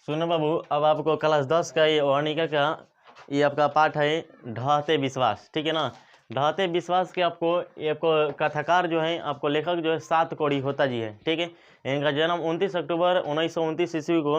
सुनो बाबू, अब आपको क्लास 10 का ये वर्णिका का ये आपका पाठ है ढहते विश्वास, ठीक है ना। ढहते विश्वास के आपको कथाकार जो है, आपको लेखक जो है सात कोड़ी होता जी है, ठीक है। इनका जन्म 29 अक्टूबर 1929 ईस्वी को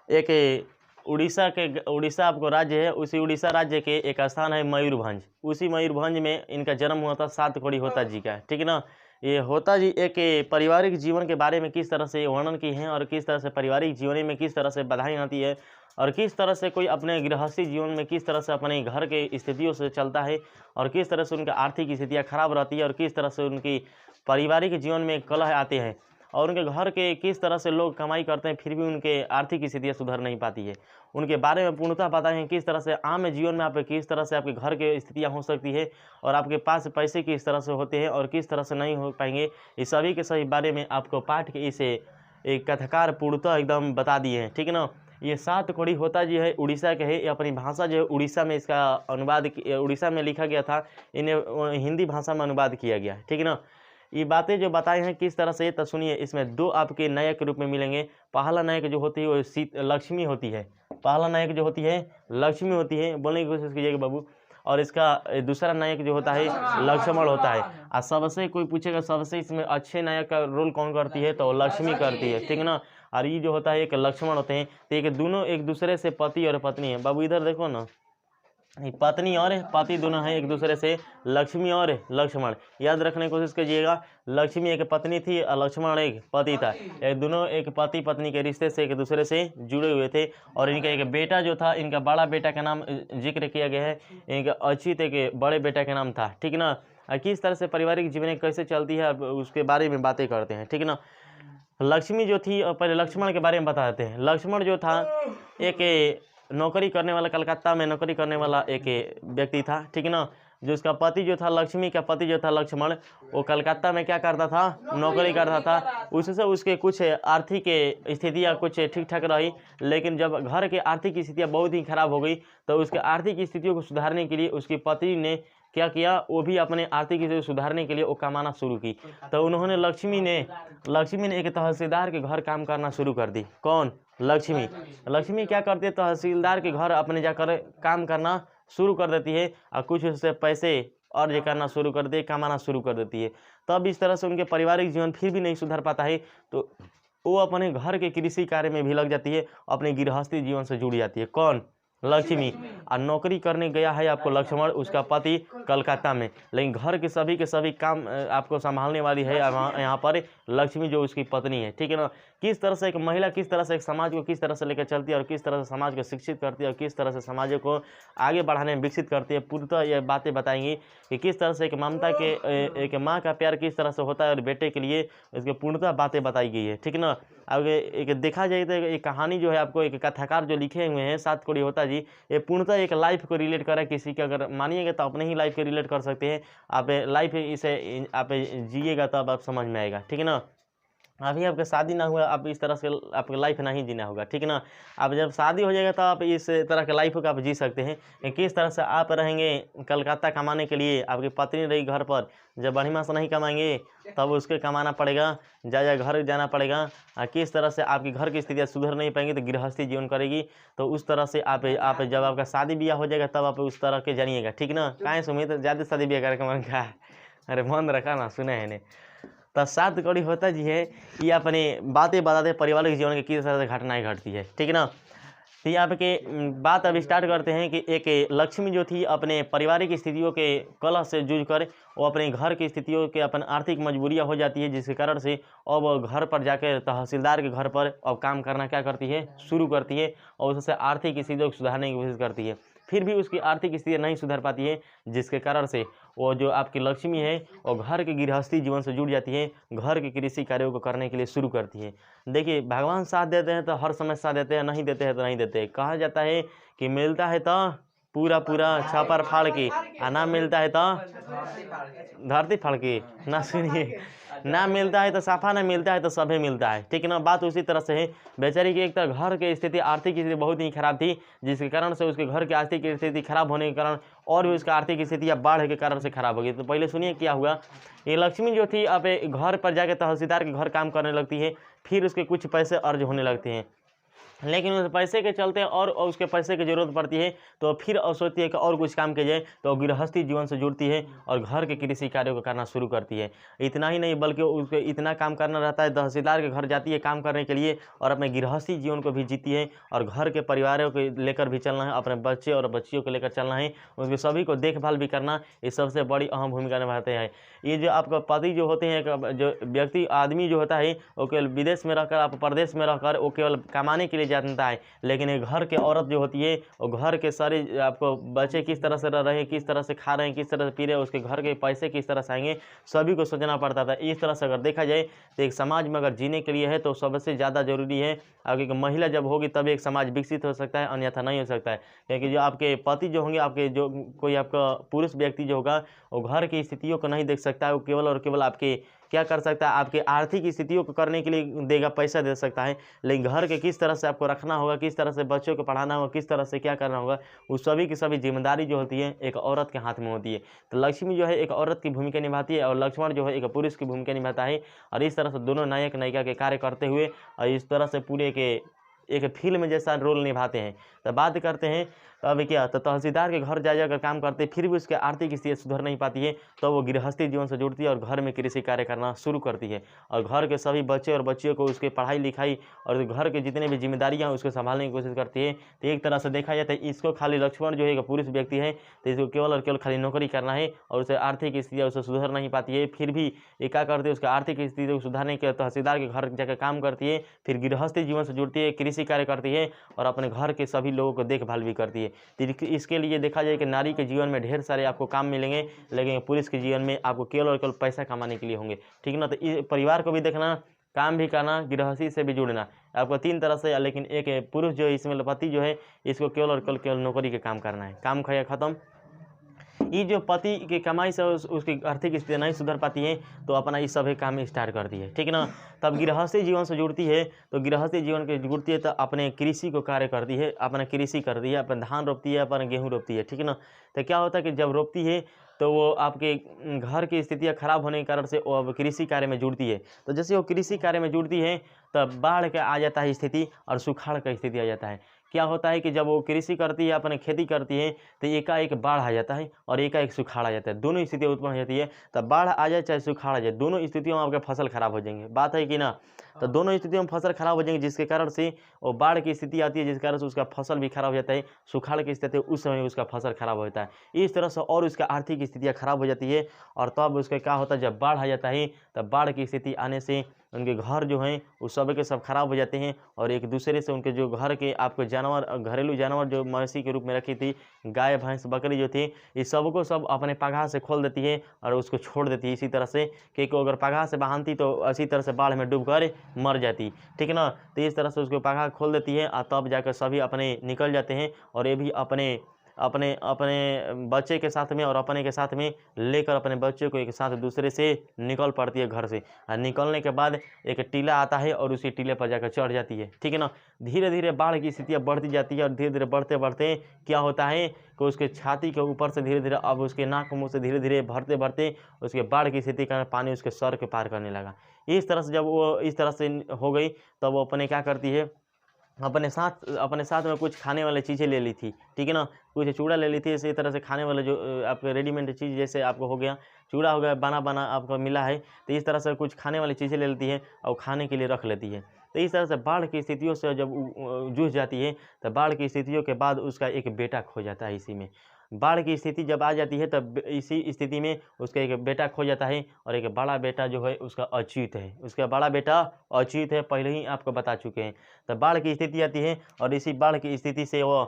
एक उड़ीसा आपको राज्य है, उसी उड़ीसा राज्य के एक स्थान है मयूरभंज, उसी मयूरभंज में इनका जन्म हुआ था सात कोड़ी होता जी का, ठीक है ना। ये होता जी एक पारिवारिक जीवन के बारे में किस तरह से वर्णन की है और किस तरह से पारिवारिक जीवन में किस तरह से बाधाएं आती है और किस तरह से कोई अपने गृहस्थी जीवन में किस तरह से अपने घर के स्थितियों से चलता है और किस तरह से उनकी आर्थिक स्थितियाँ खराब रहती है और किस तरह से उनकी पारिवारिक जीवन में कलह आते हैं और उनके घर के किस तरह से लोग कमाई करते हैं फिर भी उनके आर्थिक स्थितियाँ सुधर नहीं पाती है, उनके बारे में पूर्णतः पता है किस तरह से आम जीवन में आप किस तरह से आपके घर के स्थितियाँ हो सकती है और आपके पास पैसे किस तरह से होते हैं और किस तरह से नहीं हो पाएंगे, इस सभी के सभी बारे में आपको पाठ के इसे एक कथाकार पूर्णतः एकदम बता दिए हैं, ठीक है ना। ये सात कोड़ी होता जी है उड़ीसा के है, ये अपनी भाषा जो है उड़ीसा में इसका अनुवाद उड़ीसा में लिखा गया था, इन्हें हिंदी भाषा में अनुवाद किया गया, ठीक है ना। ये बातें जो बताई हैं किस तरह से, तो सुनिए, इसमें दो आपके नायक के रूप में मिलेंगे। पहला नायक जो होती है वो लक्ष्मी होती है, पहला नायक जो होती है लक्ष्मी होती है, बोलने की कोशिश कीजिएगा बाबू। और इसका दूसरा नायक जो होता है लक्ष्मण होता है। और सबसे कोई पूछेगा सबसे इसमें अच्छे नायक का रोल कौन करती है, तो लक्ष्मी करती है, ठीक है ना। और ये जो होता है एक लक्ष्मण होते हैं, तो एक दोनों एक दूसरे से पति और पत्नी है। बाबू इधर देखो ना, पत्नी और पति दोनों हैं एक दूसरे से, लक्ष्मी और लक्ष्मण, याद रखने की कोशिश कीजिएगा। लक्ष्मी एक पत्नी थी और लक्ष्मण एक पति था, ये दोनों एक पति पत्नी के रिश्ते से एक दूसरे से जुड़े हुए थे। और इनका एक बेटा जो था, इनका बड़ा बेटा का नाम जिक्र किया गया है, इनका अच्युत के बड़े बेटा का नाम था, ठीक है ना। किस तरह से पारिवारिक जीवन कैसे चलती है उसके बारे में बातें करते हैं, ठीक है ना। लक्ष्मी जो थी, पहले लक्ष्मण के बारे में बता देते हैं। लक्ष्मण जो था एक नौकरी करने वाला, कलकत्ता में नौकरी करने वाला एक व्यक्ति था, ठीक है ना। जो उसका पति जो था, लक्ष्मी का पति जो था लक्ष्मण, वो कलकत्ता में क्या करता था, नौकरी करता था। उससे उसके कुछ आर्थिक स्थितियाँ कुछ ठीक ठाक रही, लेकिन जब घर की आर्थिक स्थितियाँ बहुत ही खराब हो गई तो उसके आर्थिक स्थितियों को सुधारने के लिए उसकी पत्नी ने क्या किया, वो भी अपने आर्थिक स्थिति सुधारने के लिए वो कमाना शुरू की। तो उन्होंने लक्ष्मी ने एक तहसीलदार के घर काम करना शुरू कर दी। कौन? लक्ष्मी क्या करती है, तहसीलदार के घर अपने जाकर काम करना शुरू कर देती है और कुछ उससे पैसे अर्ज करना शुरू कर दे, कमाना शुरू कर देती है। तब इस तरह से उनके पारिवारिक जीवन फिर भी नहीं सुधर पाता है, तो वो अपने घर के कृषि कार्य में भी लग जाती है, अपने गृहस्थी जीवन से जुड़ जाती है। कौन? लक्ष्मी। और नौकरी करने गया है आपको लक्ष्मण, उसका पति कलकत्ता में, लेकिन घर के सभी काम आपको संभालने वाली है यहाँ पर लक्ष्मी जो उसकी पत्नी है, ठीक है ना। किस तरह से एक महिला किस तरह से एक समाज को किस तरह से लेकर चलती है और किस तरह से समाज को शिक्षित करती है और किस तरह से समाज को आगे बढ़ाने में विकसित करती है, पूर्णतः ये बातें बताएंगी कि किस तरह से एक ममता के एक माँ का प्यार किस तरह से होता है और बेटे के लिए इसके पूर्णतः बातें बताई गई है, ठीक है ना। अब एक देखा जाए तो एक कहानी जो है, आपको एक कथाकार जो लिखे हुए हैं सात कोड़ी होता जी, ये पूर्णतः एक लाइफ को रिलेट कर रहा है। किसी का अगर मानिएगा तो अपने ही लाइफ को रिलेट कर सकते हैं आप, लाइफ इसे आप जिएगा तब आप समझ में आएगा, ठीक है ना। अभी आपका शादी ना हुआ, आप इस तरह से आपको लाइफ नहीं जीना होगा, ठीक है ना। अब जब शादी हो जाएगा तो आप इस तरह के लाइफ को आप जी सकते हैं। किस तरह से आप रहेंगे कलकत्ता कमाने के लिए, आपकी पत्नी रही घर पर, जब बढ़िया से नहीं कमाएंगे तब उसके कमाना पड़ेगा, घर जाना पड़ेगा। किस तरह से आपकी घर की स्थितियाँ सुधर नहीं पाएंगी तो गृहस्थी जीवन करेगी, तो उस तरह से आप जब आपका शादी ब्याह हो जाएगा तब आप उस तरह के जानिएगा, ठीक ना। काहे सुमित ज़्यादा शादी ब्याह कार्यक्रम का, अरे मन रखा ना, सुने है ने। तो सात कड़ी होता जी है, ये अपने बातें बताते पारिवारिक जीवन के किस तरह से घटनाएं घटती है, ठीक है ना। तो यहाँ पे बात अब स्टार्ट करते हैं कि एक लक्ष्मी जो थी अपने पारिवारिक स्थितियों के कलह से जूझकर वो अपने घर की स्थितियों के अपन आर्थिक मजबूरियाँ हो जाती है, जिसके कारण से अब घर पर जाकर तहसीलदार के घर पर अब काम करना क्या करती है, शुरू करती है और उससे आर्थिक स्थितियों को सुधारने की कोशिश करती है। फिर भी उसकी आर्थिक स्थिति नहीं सुधर पाती है, जिसके कारण से वो जो आपकी लक्ष्मी है वो घर के गृहस्थी जीवन से जुड़ जाती है, घर के कृषि कार्यों को करने के लिए शुरू करती है। देखिए, भगवान साथ देते हैं तो हर समय साथ देते हैं, नहीं देते हैं तो नहीं देते। कहा जाता है कि मिलता है तो पूरा छापर फाड़ के, और ना मिलता है तो धरती फाड़ के, ना सुनिए, ना मिलता है तो साफा, ना मिलता है तो सभी मिलता है, ठीक है ना। बात उसी तरह से है। बेचारी की एक तरह घर की स्थिति, आर्थिक स्थिति बहुत ही खराब थी, जिसके कारण से उसके घर की आर्थिक स्थिति खराब होने के कारण और भी उसका आर्थिक स्थिति बाढ़ के कारण से खराब हो गई। तो पहले सुनिए क्या हुआ। ये लक्ष्मी जो थी अब घर पर जाकर तहसीलदार के घर काम करने लगती है, फिर उसके कुछ पैसे अर्ज होने लगते हैं। लेकिन उस पैसे के चलते और उसके पैसे की ज़रूरत पड़ती है तो फिर सोचती है कि और कुछ काम किया जाए, तो गृहस्थी जीवन से जुड़ती है और घर के कृषि कार्यों को करना शुरू करती है। इतना ही नहीं बल्कि उसके इतना काम करना रहता है, तहसीलदार के घर जाती है काम करने के लिए और अपने गृहस्थी जीवन को भी जीती है और घर के परिवारों को लेकर भी चलना है, अपने बच्चे और बच्चियों को लेकर चलना है, उसके सभी को देखभाल भी करना, ये सबसे बड़ी अहम भूमिका निभाते हैं। ये जो आपका पति जो होते हैं, जो व्यक्ति आदमी जो होता है वो केवल विदेश में रहकर, आप प्रदेश में रहकर वो केवल कमाने के लिए जानता है, लेकिन एक घर के औरत जो होती है वो घर के सारे आपको बच्चे किस तरह से रह रहे हैं, किस तरह से खा रहे हैं, किस तरह से पी रहे हैं, उसके घर के पैसे किस तरह से आएंगे, सभी को सोचना पड़ता था। इस तरह से अगर देखा जाए तो एक समाज में अगर जीने के लिए है तो सबसे ज़्यादा जरूरी है, क्योंकि महिला जब होगी तभी एक समाज विकसित हो सकता है, अन्यथा नहीं हो सकता है। क्योंकि जो आपके पति जो होंगे, आपके जो कोई आपका पुरुष व्यक्ति जो होगा वो घर की स्थितियों को नहीं देख सकता है, वो केवल और केवल आपके क्या कर सकता है, आपके आर्थिक स्थितियों को करने के लिए देगा, पैसा दे सकता है, लेकिन घर के किस तरह से आपको रखना होगा, किस तरह से बच्चों को पढ़ाना होगा, किस तरह से क्या करना होगा, उस सभी की सभी जिम्मेदारी जो होती है एक औरत के हाथ में होती है। तो लक्ष्मी जो है एक औरत की भूमिका निभाती है और लक्ष्मण जो है एक पुरुष की भूमिका निभाता है, और इस तरह से दोनों नायक नायिका के कार्य करते हुए और इस तरह से पूरे के एक फिल्म जैसा रोल निभाते हैं। तो बात करते हैं अब क्या, तो तहसीलदार के घर जा जाकर काम करते फिर भी उसके आर्थिक स्थिति सुधर नहीं पाती है, तो वो गृहस्थी जीवन से जुड़ती है और घर में कृषि कार्य करना शुरू करती है और घर के सभी बच्चे और बच्चियों को उसके पढ़ाई लिखाई और घर के जितने भी जिम्मेदारियां उसको संभालने की कोशिश करती है। तो एक तरह से देखा जाए तो इसको खाली लक्ष्मण जो है एक पुरुष व्यक्ति है, तो इसको केवल और केवल खाली नौकरी करना है और उसे आर्थिक स्थिति उसे सुधर नहीं पाती है, फिर भी ये क्या करती है, उसका आर्थिक स्थिति को सुधारने के तहसीलदार के घर जाकर काम करती है, फिर गृहस्थी जीवन से जुड़ती है, कृषि कार्य करती है और अपने घर के सभी लोगों को देखभाल भी करती है। तो इसके लिए देखा जाए कि नारी के जीवन में ढेर सारे आपको काम मिलेंगे, लेकिन पुरुष के जीवन में आपको केवल और केवल पैसा कमाने के लिए होंगे, ठीक ना। तो इस परिवार को भी देखना, काम भी करना, गृहस्थी से भी जुड़ना, आपको तीन तरह से। लेकिन एक पुरुष जो है इसमें पति जो है इसको केवल और केवल नौकरी के काम करना है, काम खाया खत्म। ये जो पति की कमाई से उसकी आर्थिक स्थिति नहीं सुधर पाती है तो अपना ये सभी काम स्टार्ट करती है, ठीक ना। तब गृहस्थी जीवन से जुड़ती है, तो गृहस्थी जीवन के जुड़ती है तो अपने कृषि को कार्य करती है, अपना कृषि करती है, अपना धान रोपती है, अपना गेहूँ रोपती है, ठीक ना। तो क्या होता है कि जब रोपती है तो वो आपके घर की स्थितियाँ खराब होने के कारण से वो अब कृषि कार्य में जुड़ती है। तो जैसे वो कृषि कार्य में जुड़ती है तब बाढ़ का आ जाता है स्थिति और सुखाड़ का स्थिति आ जाता है। क्या होता है कि जब वो कृषि करती है, अपने खेती करती है, तो एकाएक बाढ़ आ जाता है और एकाएक सुखाड़ आ जाता है, दोनों स्थितियाँ उत्पन्न हो जाती है। तब बाढ़ आ जाए चाहे सुखाड़ आ जाए, दोनों स्थितियों में आपका फसल खराब हो जाएंगे, बात है कि ना। तो दोनों स्थितियों में फसल खराब हो जाएंगे, जिसके कारण से वो बाढ़ की स्थिति आती है, जिस कारण से उसका फसल भी खराब हो जाता है, सुखाड़ की स्थिति उस समय उसका फसल खराब होता है, इस तरह से और उसका आर्थिक स्थितियाँ खराब हो जाती है। और तब उसका क्या होता है, जब बाढ़ आ जाता है तब बाढ़ की स्थिति आने से उनके घर जो हैं वो सब के सब खराब हो जाते हैं और एक दूसरे से उनके जो घर के आपके जानवर, घरेलू जानवर जो मवेशी के रूप में रखी थी, गाय भैंस बकरी जो थी, इस सबको सब अपने पगाह से खोल देती है और उसको छोड़ देती है इसी तरह से, क्योंकि अगर पगाह से बांधती तो इसी तरह से बाढ़ में डूब कर मर जाती, ठीक ना। तो इस तरह से उसको पगाह खोल देती है और तब जाकर सभी अपने निकल जाते हैं और ये भी अपने अपने अपने बच्चे के साथ में और अपने के साथ में लेकर अपने बच्चे को एक साथ दूसरे से निकल पड़ती है घर से। और निकलने के बाद एक टीला आता है और उसी टीले पर जाकर चढ़ जाती है, ठीक है ना। धीरे धीरे बाढ़ की स्थितियाँ बढ़ती जाती है और धीरे धीरे बढ़ते बढ़ते क्या होता है कि उसके छाती के ऊपर से धीरे धीरे अब उसके नाक मुँह से धीरे धीरे भरते भरते उसके बाढ़ की स्थिति का पानी उसके सर के पार करने लगा। इस तरह से जब वो इस तरह से हो गई तब वो अपने क्या करती है, अपने साथ में कुछ खाने वाली चीज़ें ले ली थी, ठीक है ना। कुछ चूड़ा ले ली थी, इसी तरह से खाने वाले जो आपके रेडीमेड चीज़ जैसे आपको हो गया चूड़ा हो गया, बना आपको मिला है, तो इस तरह से कुछ खाने वाली चीज़ें ले लेती है और खाने के लिए रख लेती है। तो इस तरह से बाढ़ की स्थितियों से जब जूझ जाती है तो बाढ़ की स्थितियों के बाद उसका एक बेटा खो जाता है। इसी में बाढ़ की स्थिति जब आ जाती है तब इसी स्थिति में उसका एक बेटा खो जाता है और एक बड़ा बेटा जो है उसका अच्युत है, उसका बड़ा बेटा अच्युत है, पहले ही आपको बता चुके हैं। तब बाढ़ की स्थिति आती है और इसी बाढ़ की स्थिति से वो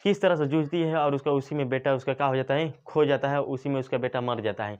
किस तरह से जूझती है और उसका उसी में बेटा उसका क्या हो जाता है, खो जाता है, उसी में उसका बेटा मर जाता है।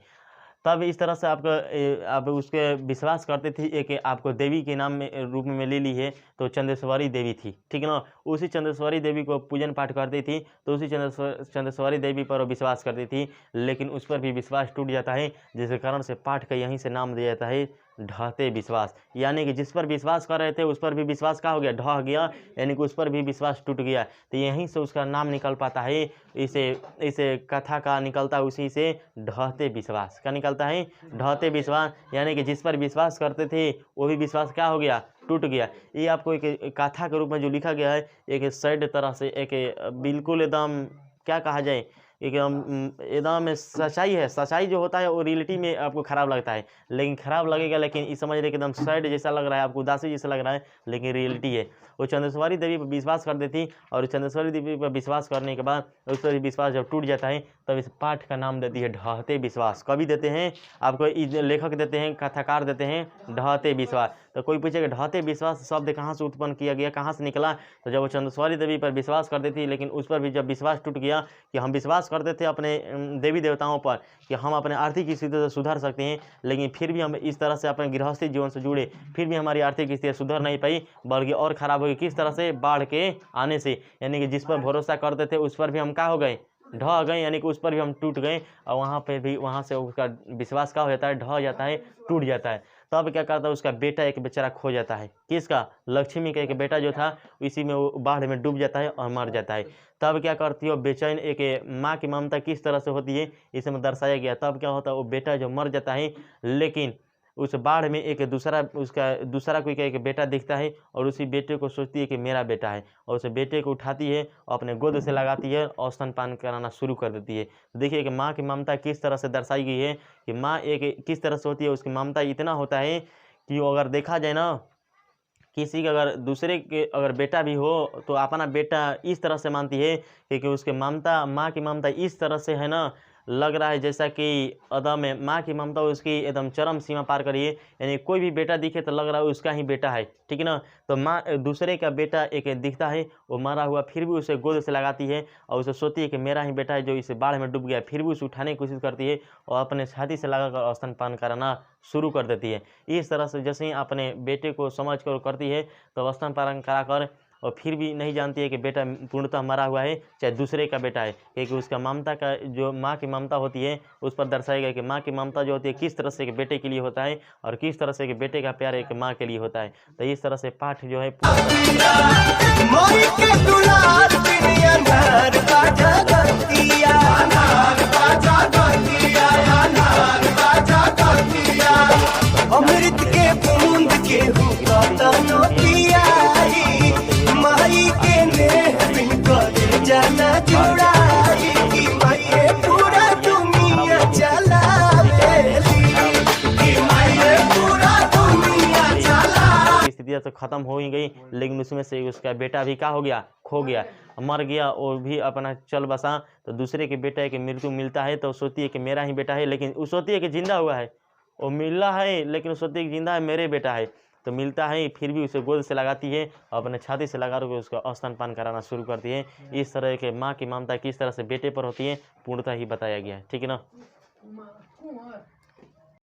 तब इस तरह से आप उसके विश्वास करते थे एक आपको देवी के नाम में रूप में ले ली है, तो चंद्रेश्वरी देवी थी, ठीक है ना। उसी चंद्रेश्वरी देवी को पूजन पाठ करती थी, तो उसी चंद्रेश्वरी देवी पर विश्वास करती थी, लेकिन उस पर भी विश्वास टूट जाता है, जिसके कारण से पाठ का यहीं से नाम दिया जाता है ढहते विश्वास। यानी कि जिस पर विश्वास कर रहे थे उस पर भी विश्वास क्या हो गया, ढह गया, यानी कि उस पर भी विश्वास टूट गया। तो यहीं से उसका नाम निकल पाता है, इसे कथा का निकलता है उसी से ढहते विश्वास का निकलता है, ढहते विश्वास। यानी कि जिस पर विश्वास करते थे वो भी विश्वास क्या हो गया, टूट गया। ये आपको एक गाथा के रूप में जो लिखा गया है, एक सैड तरह से, एक बिल्कुल एकदम क्या कहा जाए, एकदम सच्चाई है। सच्चाई जो होता है वो रियलिटी में आपको खराब लगता है, लेकिन खराब लगेगा, लेकिन इस समझ रहे कि एकदम सैड जैसा लग रहा है, आपको उदासी जैसा लग रहा है, लेकिन रियलिटी है। वो चंद्रेश्वरी देवी पर विश्वास कर देती, और चंद्रेश्वरी देवी पर विश्वास करने के बाद उस पर विश्वास जब टूट जाता है, तब इस पाठ का नाम देती है ढहते विश्वास। कवि देते हैं आपको, लेखक देते हैं, कथाकार देते हैं ढहते विश्वास। तो कोई पूछेगा ढहते विश्वास शब्द कहाँ से उत्पन्न किया गया, कहाँ से निकला? तो जब वो चंद्रेश्वरी देवी पर विश्वास कर देती, लेकिन उस पर भी जब विश्वास टूट गया कि हम विश्वास करते थे अपने देवी देवताओं पर कि हम अपने आर्थिक स्थिति से सुधर सकते हैं, लेकिन फिर भी हम इस तरह से अपने गृहस्थी जीवन से जुड़े, फिर भी हमारी आर्थिक स्थिति सुधर नहीं पाई, बल्कि और खराब हो गई। किस तरह से? बाढ़ के आने से। यानी कि जिस पर भरोसा करते थे उस पर भी हम क्या हो गए? ढह गए, यानी कि उस पर भी हम टूट गए, और वहाँ पे भी, वहाँ से उसका विश्वास क्या हो जाता है? ढह जाता है, टूट जाता है। तब क्या करता है? उसका बेटा एक बेचारा खो जाता है। किसका? लक्ष्मी का एक बेटा जो था, इसी में वो बाढ़ में डूब जाता है और मर जाता है। तब क्या करती है? बेचैन एक माँ की ममता किस तरह से होती है, इसमें दर्शाया गया। तब क्या होता है? वो बेटा जो मर जाता है, लेकिन उस बाढ़ में एक दूसरा कोई का एक बेटा दिखता है, और उसी बेटे को सोचती है कि मेरा बेटा है, और उस बेटे को उठाती है और अपने गोद से लगाती है और स्तनपान कराना शुरू कर देती है। देखिए कि माँ की ममता किस तरह से दर्शाई गई है, कि माँ एक किस तरह से होती है। उसकी ममता इतना होता है कि वो अगर देखा जाए ना, किसी का अगर दूसरे के अगर बेटा भी हो तो अपना बेटा इस तरह से मानती है, क्योंकि उसके ममता, माँ की ममता इस तरह से है ना, लग रहा है जैसा कि एकदम माँ की ममता उसकी एकदम चरम सीमा पार करी है। यानी कोई भी बेटा दिखे तो लग रहा है उसका ही बेटा है, ठीक है ना। तो माँ दूसरे का बेटा एक दिखता है, वो मरा हुआ, फिर भी उसे गोद से लगाती है और उसे सोचती है कि मेरा ही बेटा है जो इस बाढ़ में डूब गया, फिर भी उसे उठाने की कोशिश करती है और अपने छाती से लगाकर स्तनपान कराना शुरू कर देती है। इस तरह से जैसे ही अपने बेटे को समझ कर करती है, तो स्तनपान कराकर, और फिर भी नहीं जानती है कि बेटा पूर्णतः मरा हुआ है, चाहे दूसरे का बेटा है, क्योंकि उसका ममता का जो माँ की ममता होती है उस पर दर्शाया गया कि माँ की ममता जो होती है किस तरह से एक बेटे के लिए होता है, और किस तरह से एक बेटे का प्यार एक माँ के लिए होता है। तो इस तरह से पाठ जो है अमृत के बूंद के माई के ने जाना जुड़ाई कि माई पूरा दुनिया स्थितियाँ तो खत्म हो ही गई, लेकिन उसमें से उसका बेटा भी क्या हो गया? खो गया, मर गया। और भी अपना चल बसा, तो दूसरे के बेटे की मृत्यु मिलता है तो सोचती है कि मेरा ही बेटा है, लेकिन वो सोचती है कि जिंदा हुआ है, वो मिला है, लेकिन सोचती है कि जिंदा है, मेरे बेटा है। तो मिलता है, फिर भी उसे गोद से लगाती है और अपने छाती से लगा कर उसका स्तनपान कराना शुरू करती है। इस तरह के माँ की ममता किस तरह से बेटे पर होती है पूर्णतः ही बताया गया है, ठीक है ना।